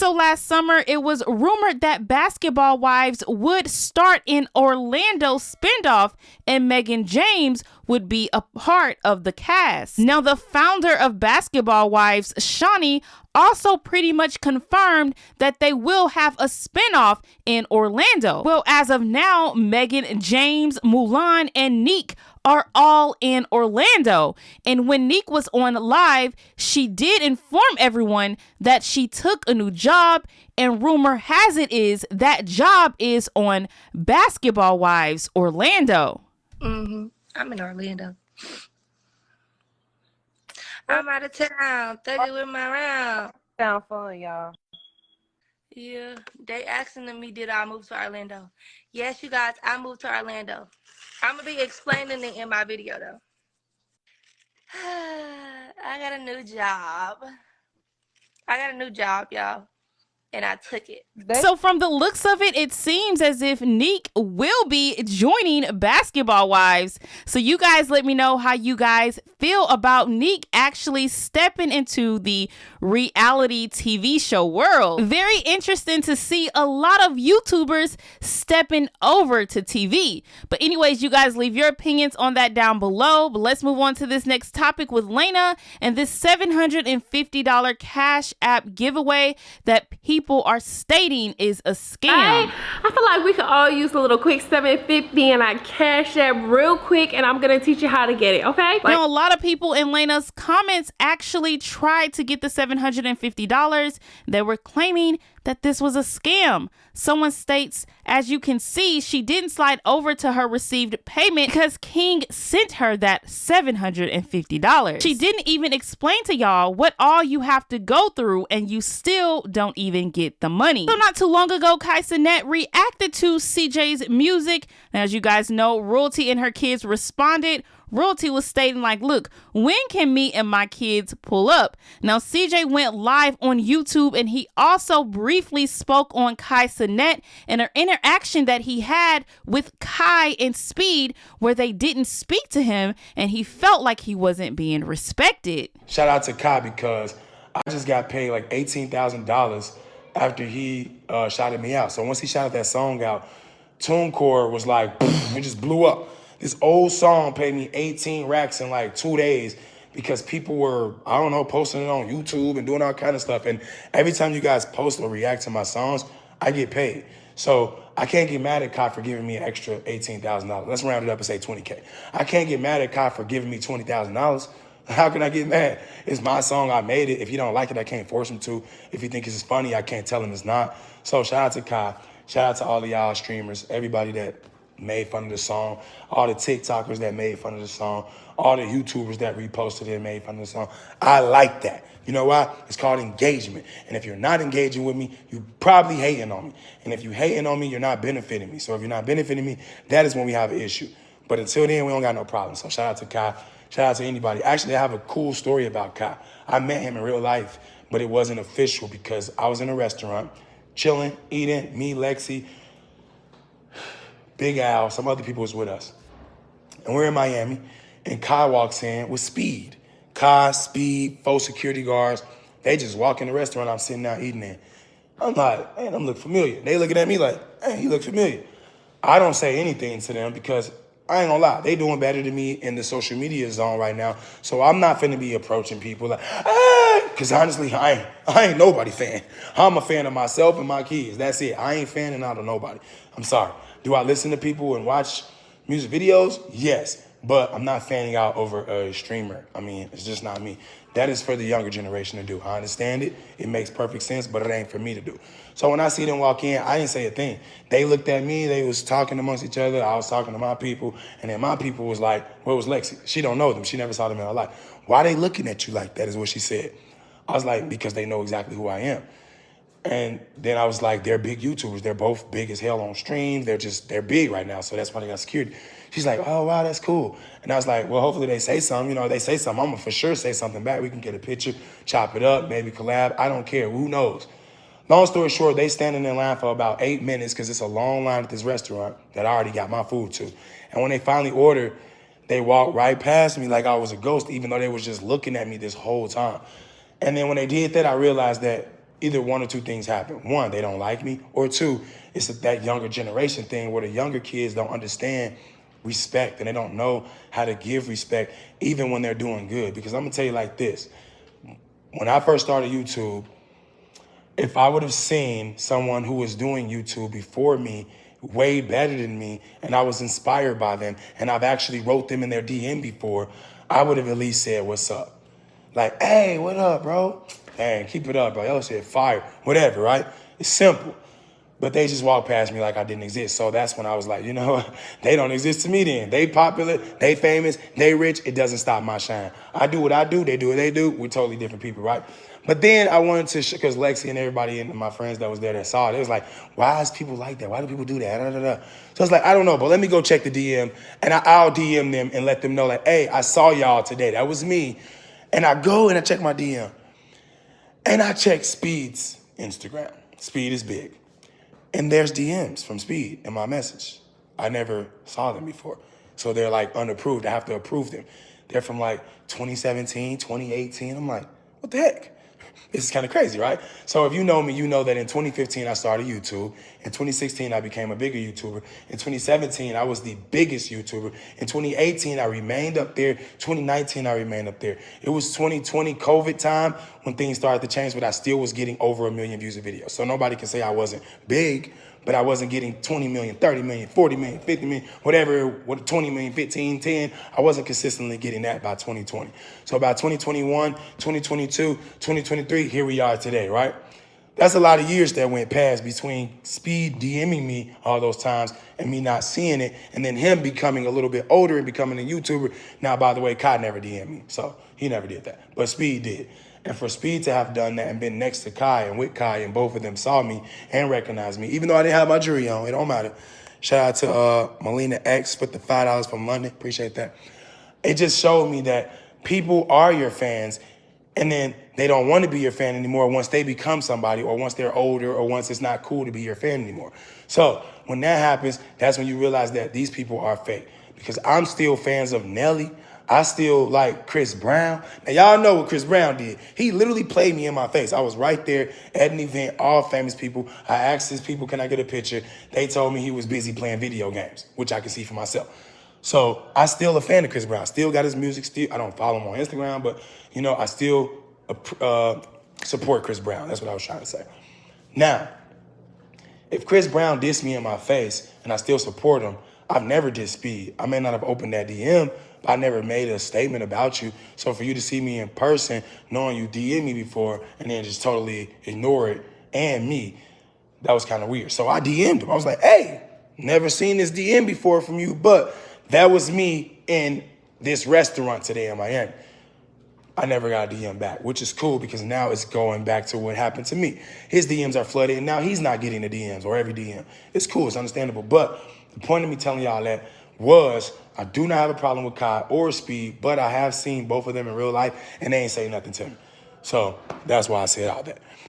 So last summer, it was rumored that Basketball Wives would start in Orlando spinoff and Megan James would be a part of the cast. Now, the founder of Basketball Wives, Shawnee, also pretty much confirmed that they will have a spinoff in Orlando. Well, as of now, Megan, James, Mulan, and Nique are all in Orlando. And when Nique was on live, she did inform everyone that she took a new job, and rumor has it is that job is on Basketball Wives Orlando. I'm in Orlando. I'm out of town. 30 with my round. Sound fun, y'all. Yeah, they asking me, did I move to Orlando? Yes, you guys, I moved to Orlando. I'm going to be explaining it in my video, though. I got a new job. Y'all. And I took it. So from the looks of it, it seems as if Nique will be joining Basketball Wives. So you guys let me know how you guys feel about Nique actually stepping into the reality TV show world. Very interesting to see a lot of YouTubers stepping over to TV. But anyways, you guys leave your opinions on that down below. But let's move on to this next topic with Lena and this $750 Cash App giveaway that people are stating is a scam. I feel like we could all use a little quick $750 and I Cash App real quick, and I'm gonna teach you how to get it, okay? Now, a lot of people in Lena's comments actually tried to get the $750. They were claiming that this was a scam. Someone states, as you can see, she didn't slide over to her received payment because King sent her that $750. She didn't even explain to y'all what all you have to go through, and you still don't even get the money. So not too long ago, Kai Cenat reacted to CJ's music. Now, as you guys know, Royalty and her kids responded. Royalty was stating like, look, when can me and my kids pull up? Now, CJ went live on YouTube, and he also briefly spoke on Kai Cenat and her interaction that he had with Kai and Speed, where they didn't speak to him and he felt like he wasn't being respected. Shout out to Kai, because I just got paid like $18,000 after he shouted me out. So once he shouted that song out, TuneCore was like, it just blew up. This old song paid me 18 racks in like 2 days because people were, I don't know, posting it on YouTube and doing all kind of stuff. And every time you guys post or react to my songs, I get paid. So I can't get mad at Kai for giving me an extra $18,000. Let's round it up and say 20K. I can't get mad at Kai for giving me $20,000. How can I get mad? It's my song. I made it. If you don't like it, I can't force him to. If you think it's funny, I can't tell him it's not. So shout out to Kai. Shout out to all of y'all streamers, everybody that made fun of the song, all the TikTokers that made fun of the song, all the YouTubers that reposted it and made fun of the song. I like that. You know why? It's called engagement. And if you're not engaging with me, you probably hating on me. And if you hating on me, you're not benefiting me. So if you're not benefiting me, that is when we have an issue. But until then, we don't got no problem. So shout out to Kai. Shout out to anybody. Actually, I have a cool story about Kai. I met him in real life, but it wasn't official because I was in a restaurant, chilling, eating, me, Lexi, Big Al, some other people was with us. And we're in Miami, and Kai walks in with Speed. Kai, Speed, 4 security guards. They just walk in the restaurant I'm sitting down eating in. I'm like, man, them look familiar. They looking at me like, hey, he look familiar. I don't say anything to them because I ain't gonna lie, they doing better than me in the social media zone right now. So I'm not finna be approaching people like, hey, because honestly, I ain't nobody fan. I'm a fan of myself and my kids. That's it. I ain't fanning out of nobody. I'm sorry. Do I listen to people and watch music videos? Yes, but I'm not fanning out over a streamer. I mean, it's just not me. That is for the younger generation to do. I understand it. It makes perfect sense, but it ain't for me to do. So when I see them walk in, I didn't say a thing. They looked at me. They was talking amongst each other. I was talking to my people. And then my people was like, where was Lexi? She don't know them. She never saw them in her life. Why they looking at you like that is what she said. I was like, because they know exactly who I am. And then I was like, they're big YouTubers. They're both big as hell on streams. They're big right now. So that's why they got security. She's like, oh, wow, that's cool. And I was like, well, hopefully they say something. You know, they say something, I'm going to for sure say something back. We can get a picture, chop it up, maybe collab. I don't care. Who knows? Long story short, they standing in line for about 8 minutes because it's a long line at this restaurant that I already got my food to. And when they finally ordered, they walked right past me like I was a ghost, even though they was just looking at me this whole time. And then when they did that, I realized that either one or two things happen. One, they don't like me, or two, it's that younger generation thing where the younger kids don't understand respect and they don't know how to give respect even when they're doing good. Because I'm gonna tell you like this, when I first started YouTube, if I would have seen someone who was doing YouTube before me, way better than me, and I was inspired by them, and I've actually wrote them in their DM before, I would have at least said, what's up? Like, hey, what up, bro? Hey, keep it up, bro. Yo, shit, fire, whatever, right? It's simple. But they just walked past me like I didn't exist. So that's when I was like, you know what? They don't exist to me then. They popular, they famous, they rich. It doesn't stop my shine. I do what I do, they do what they do. We're totally different people, right? But then I wanted to, because Lexi and everybody and my friends that was there that saw it, it was like, why is people like that? Why do people do that? Da, da, da. So it's like, I don't know, but let me go check the DM, and I'll DM them and let them know like, hey, I saw y'all today. That was me. And I go and I check my DM. And I check Speed's Instagram. Speed is big. And there's DMs from Speed in my message. I never saw them before. So they're like unapproved. I have to approve them. They're from like 2017, 2018. I'm like, what the heck? This is kind of crazy, right? So if you know me, you know that in 2015, I started YouTube. In 2016, I became a bigger YouTuber. In 2017, I was the biggest YouTuber. In 2018, I remained up there. 2019, I remained up there. It was 2020 COVID time when things started to change, but I still was getting over 1 million views of videos. So nobody can say I wasn't big, but I wasn't getting 20 million, 30 million, 40 million, 50 million, whatever, 20 million, 15, 10. I wasn't consistently getting that by 2020. So by 2021, 2022, 2023, here we are today, right? That's a lot of years that went past between Speed DMing me all those times and me not seeing it, and then him becoming a little bit older and becoming a YouTuber. Now, by the way, Kai never DM'd me, so he never did that, but Speed did. And for Speed to have done that and been next to Kai and with Kai, and both of them saw me and recognized me, even though I didn't have my jewelry on, it don't matter. Shout out to Melina X with the $5 from London, appreciate that. It just showed me that people are your fans, and then they don't want to be your fan anymore once they become somebody, or once they're older, or once it's not cool to be your fan anymore. So when that happens, that's when you realize that these people are fake. Because I'm still fans of Nelly. I still like Chris Brown. Now, y'all know what Chris Brown did. He literally played me in my face. I was right there at an event, all famous people. I asked his people, can I get a picture? They told me he was busy playing video games, which I can see for myself. So I still a fan of Chris Brown. Still got his music. Still, I don't follow him on Instagram, but you know, I still support Chris Brown. That's what I was trying to say. Now, if Chris Brown dissed me in my face and I still support him, I've never did Speed. I may not have opened that DM, but I never made a statement about you. So for you to see me in person, knowing you DM me before, and then just totally ignore it and me, that was kind of weird. So I DM'd him. I was like, hey, never seen this DM before from you, but that was me in this restaurant today in Miami. I never got a DM back, which is cool because now it's going back to what happened to me. His DMs are flooded, and now he's not getting the DMs or every DM. It's cool, it's understandable. But the point of me telling y'all that was I do not have a problem with Kai or Speed, but I have seen both of them in real life, and they ain't say nothing to me. So that's why I said all that.